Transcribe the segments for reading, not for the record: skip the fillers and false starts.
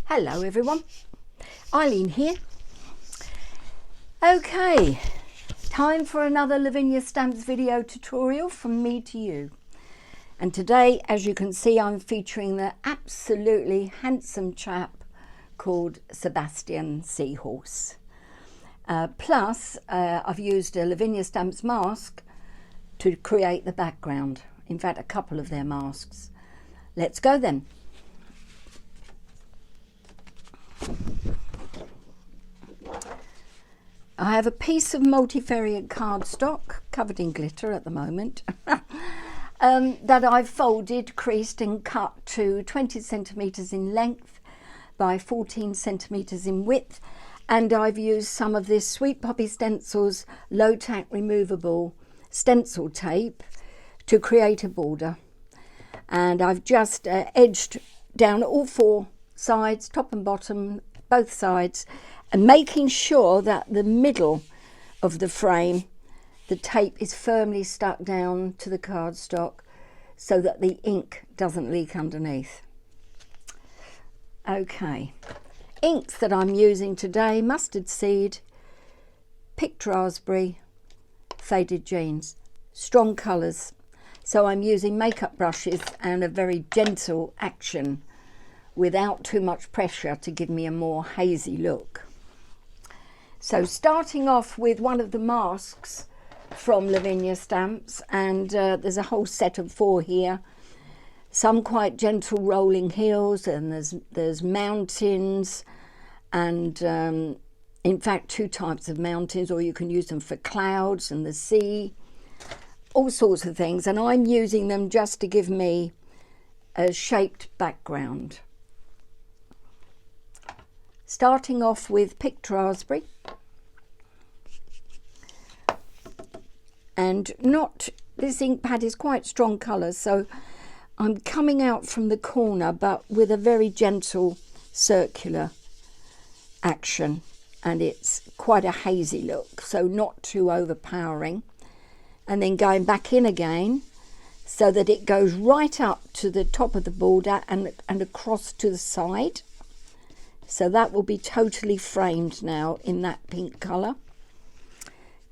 Hello everyone, Eileen here. Okay, time for another Lavinia stamps video tutorial from me to you. And today, as you can see, I'm featuring the absolutely handsome chap called Sebastian Seahorse. Plus, I've used a Lavinia stamps mask to create the background. In fact, a couple of their masks. Let's go then. I have a piece of multivariate cardstock covered in glitter at the moment that I've folded, creased and cut to 20 centimetres in length by 14 centimetres in width, and I've used some of this Sweet Poppy Stencils low tack removable stencil tape to create a border. And I've just edged down all four sides, top and bottom, both sides, and making sure that the middle of the frame, the tape is firmly stuck down to the cardstock so that the ink doesn't leak underneath. Okay, inks that I'm using today: mustard seed, picked raspberry, faded jeans, strong colours. So I'm using makeup brushes and a very gentle action without too much pressure to give me a more hazy look. So starting off with one of the masks from Lavinia Stamps, and there's a whole set of 4 here. Some quite gentle rolling hills, and there's mountains, and in fact 2 types of mountains, or you can use them for clouds and the sea, all sorts of things. And I'm using them just to give me a shaped background. Starting off with picked raspberry, and this ink pad is quite strong colours, so I'm coming out from the corner but with a very gentle circular action, and it's quite a hazy look, so not too overpowering. And then going back in again so that it goes right up to the top of the border and across to the side. So that will be totally framed now in that pink colour.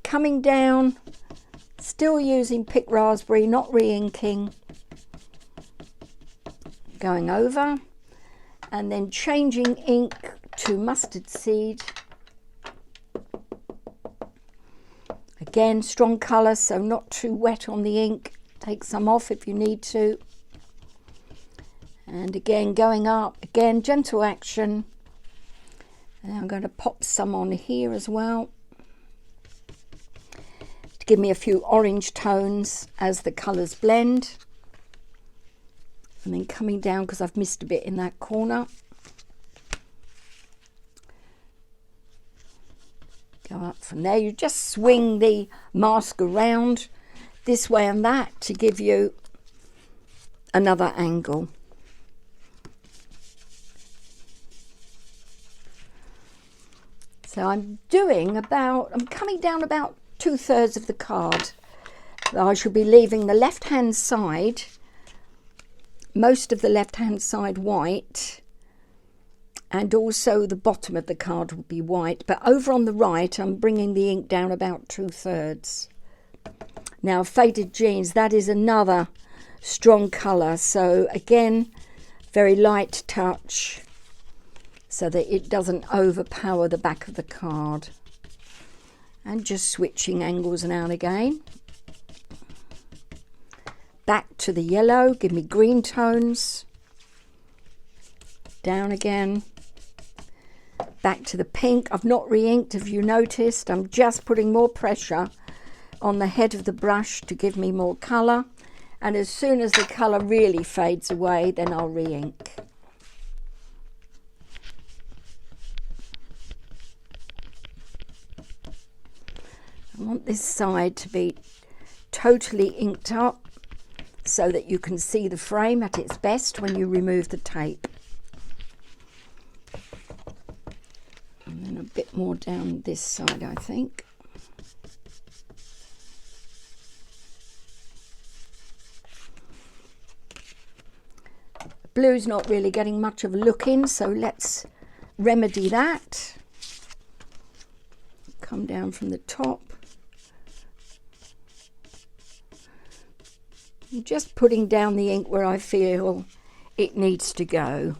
Coming down, still using picked raspberry, not re-inking. Going over and then changing ink to mustard seed. Again, strong colour, so not too wet on the ink. Take some off if you need to. And again, going up, again, gentle action. And I'm going to pop some on here as well to give me a few orange tones as the colours blend. And then coming down, because I've missed a bit in that corner. Go up from there. You just swing the mask around this way and that to give you another angle. So I'm coming down about 2/3 of the card. I should be leaving the left hand side, most of the left hand side white, and also the bottom of the card will be white, but over on the right I'm bringing the ink down about 2/3. Now faded jeans, that is another strong colour, so again very light touch so that it doesn't overpower the back of the card, and just switching angles now and again. Back to the yellow, give me green tones, down again. Back to the pink. I've not re-inked, if you noticed. I'm just putting more pressure on the head of the brush to give me more colour, and as soon as the colour really fades away, then I'll re-ink. I want this side to be totally inked up so that you can see the frame at its best when you remove the tape. And then a bit more down this side, I think. blue's not really getting much of a look in, so let's remedy that. Come down from the top. I'm just putting down the ink where I feel it needs to go.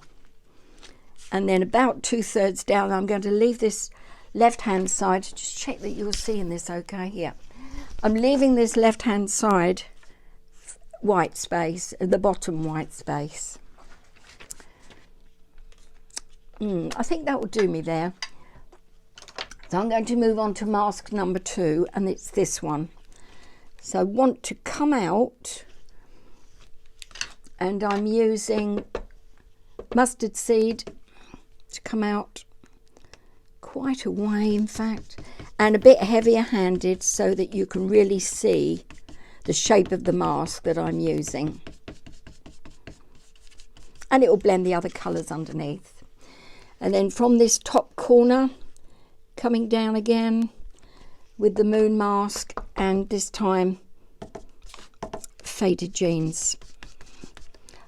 And then about 2/3 down, I'm going to leave this left-hand side. Just check that you're seeing this okay. Yeah. I'm leaving this left-hand side white space, the bottom white space. I think that will do me there. So I'm going to move on to mask number 2, and it's this one. So I want to come out, and I'm using mustard seed to come out quite a way, in fact, and a bit heavier handed so that you can really see the shape of the mask that I'm using. And it will blend the other colours underneath. And then from this top corner, coming down again with the moon mask, and this time faded jeans.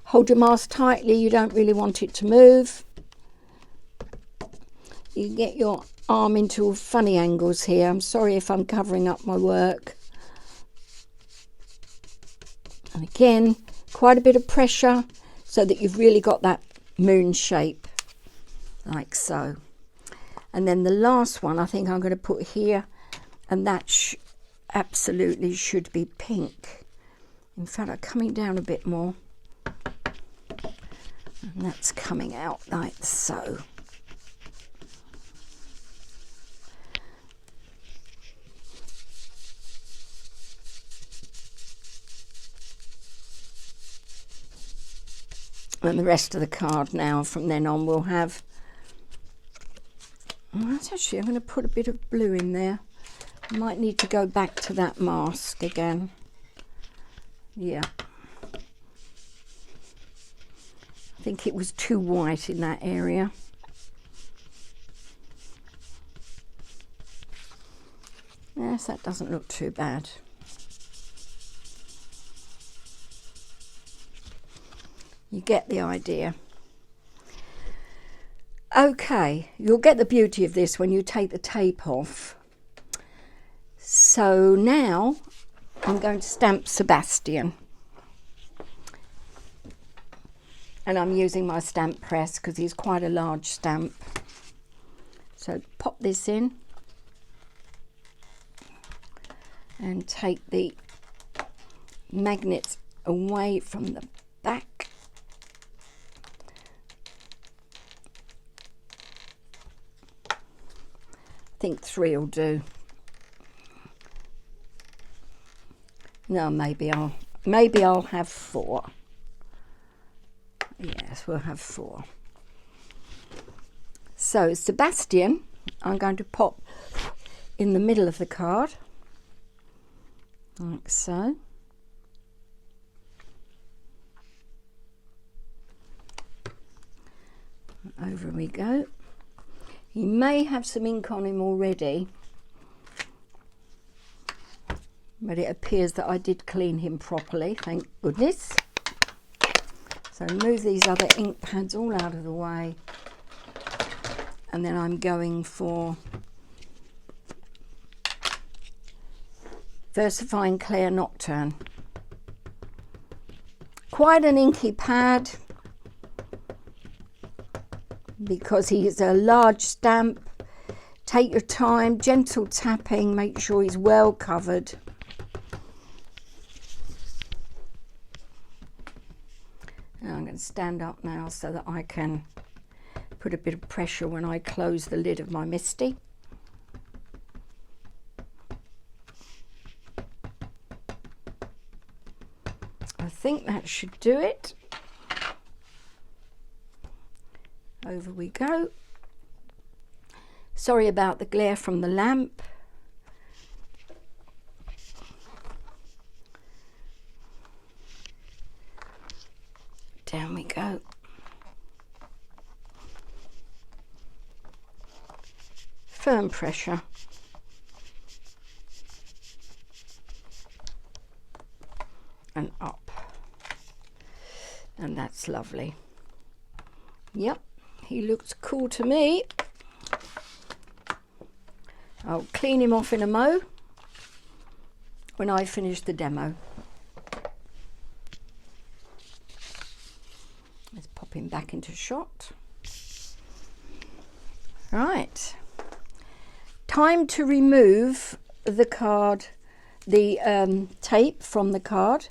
Hold your mask tightly, you don't really want it to move. You get your arm into funny angles here. I'm sorry if I'm covering up my work. And again, quite a bit of pressure so that you've really got that moon shape, like so. And then the last one I think I'm going to put here, and that absolutely should be pink. In fact, I'm coming down a bit more. And that's coming out like so. And the rest of the card now, from then on, we'll have... Actually, I'm going to put a bit of blue in there. I might need to go back to that mask again. Yeah. I think it was too white in that area. Yes, that doesn't look too bad. You get the idea. Okay, you'll get the beauty of this when you take the tape off. So now I'm going to stamp Sebastian. And I'm using my stamp press because he's quite a large stamp. So pop this in and take the magnets away from the back. I think 3 will do. No, maybe I'll have 4. Yes, we'll have 4. So Sebastian, I'm going to pop in the middle of the card, like so. Over we go. He may have some ink on him already, but it appears that I did clean him properly, thank goodness. So move these other ink pads all out of the way, and then I'm going for Versifying Clair Nocturne. Quite an inky pad, because he's a large stamp. Take your time, gentle tapping, make sure he's well covered. And I'm going to stand up now so that I can put a bit of pressure when I close the lid of my Misty. I think that should do it. Over we go. Sorry about the glare from the lamp. Down we go. Firm pressure. And up. And that's lovely. Yep, he looks cool to me. I'll clean him off in a mo when I finish the demo. Let's pop him back into shot. Right, time to remove the card, the tape from the card,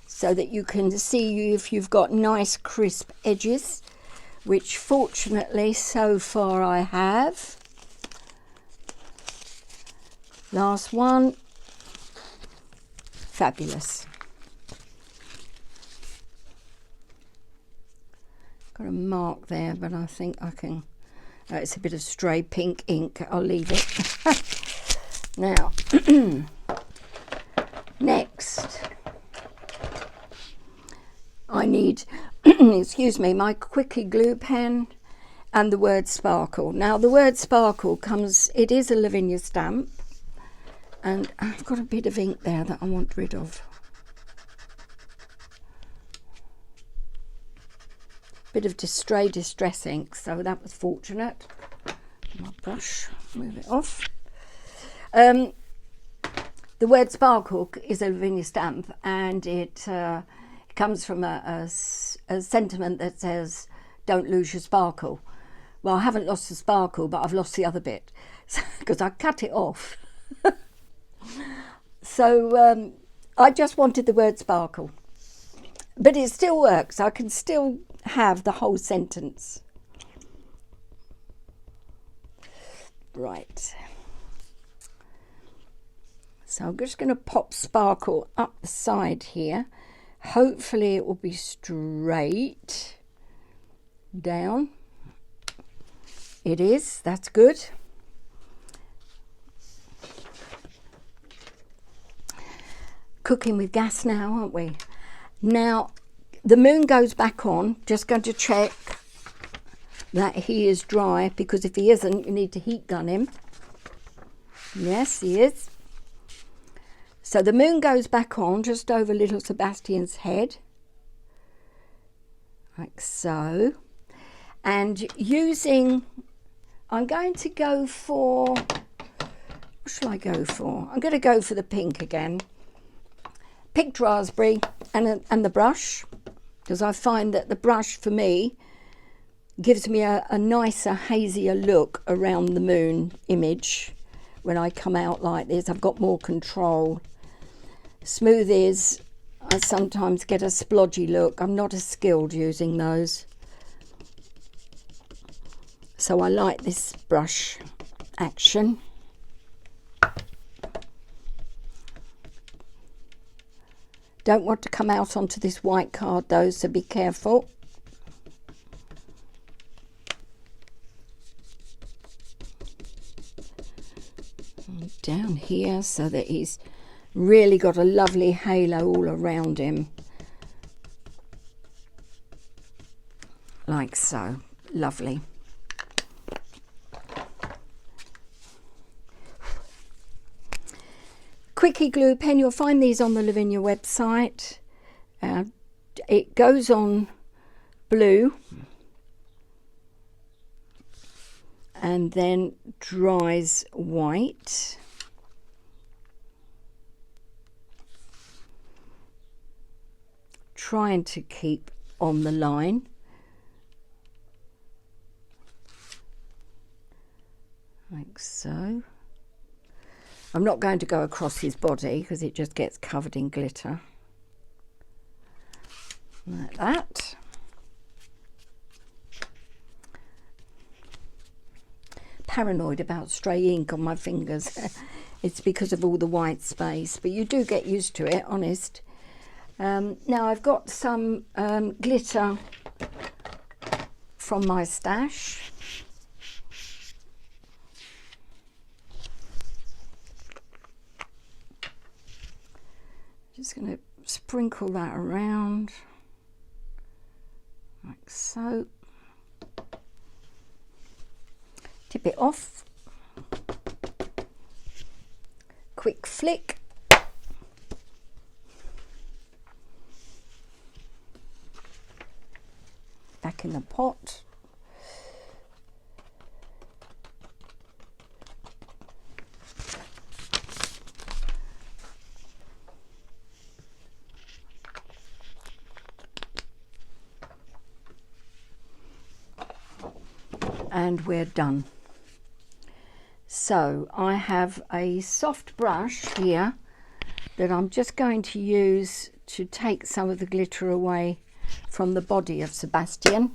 so that you can see if you've got nice crisp edges, which fortunately so far I have. Last one. Fabulous. Got a mark there, but I think I can... it's a bit of stray pink ink. I'll leave it. Now, next, I need, excuse me, my quickie glue pen and the word sparkle. Now, the word sparkle comes, it is a Lavinia stamp, and I've got a bit of ink there that I want rid of. Bit of stray distress ink, so that was fortunate. My brush, move it off. The word sparkle is a Lavinia stamp, and it comes from a sentiment that says, don't lose your sparkle. Well, I haven't lost the sparkle, but I've lost the other bit, because I cut it off. So I just wanted the word sparkle. But it still works. I can still have the whole sentence. Right. So I'm just going to pop sparkle up the side here. Hopefully it will be straight down. It is. That's good. Cooking with gas now, aren't we? Now, the moon goes back on. Just going to check that he is dry, because if he isn't, you need to heat gun him. Yes, he is. So the moon goes back on just over little Sebastian's head, like so. And using, I'm going to go for, what shall I go for? I'm going to go for the pink again. Picked raspberry and the brush, because I find that the brush for me gives me a nicer, hazier look around the moon image. When I come out like this, I've got more control. Smooth is, I sometimes get a splodgy look. I'm not as skilled using those. So I like this brush action. Don't want to come out onto this white card though, so be careful. And down here, so that he's really got a lovely halo all around him. Like so. Lovely. Quickie glue pen, you'll find these on the Lavinia website. It goes on blue and then dries white. Trying to keep on the line. Like so. I'm not going to go across his body because it just gets covered in glitter. Like that. Paranoid about stray ink on my fingers. It's because of all the white space, but you do get used to it, honest. Now I've got some glitter from my stash. Just going to sprinkle that around like so. Tip it off. Quick flick. back in the pot. And we're done. So I have a soft brush here that I'm just going to use to take some of the glitter away from the body of Sebastian.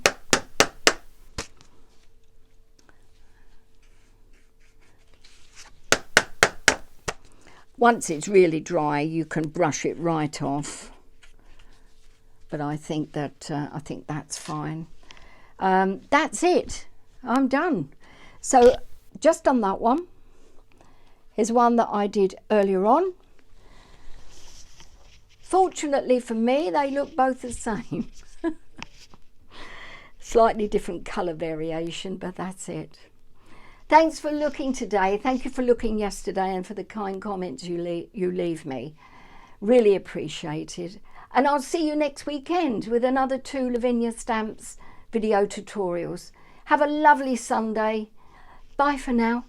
Once it's really dry, you can brush it right off, but I think that's fine. That's it. I'm done. So just on that one, here's one that I did earlier on. Fortunately for me, they look both the same. Slightly different colour variation, but that's it. Thanks for looking today. Thank you for looking yesterday and for the kind comments you leave me. Really appreciated. And I'll see you next weekend with another 2 Lavinia stamps video tutorials. Have a lovely Sunday. Bye for now.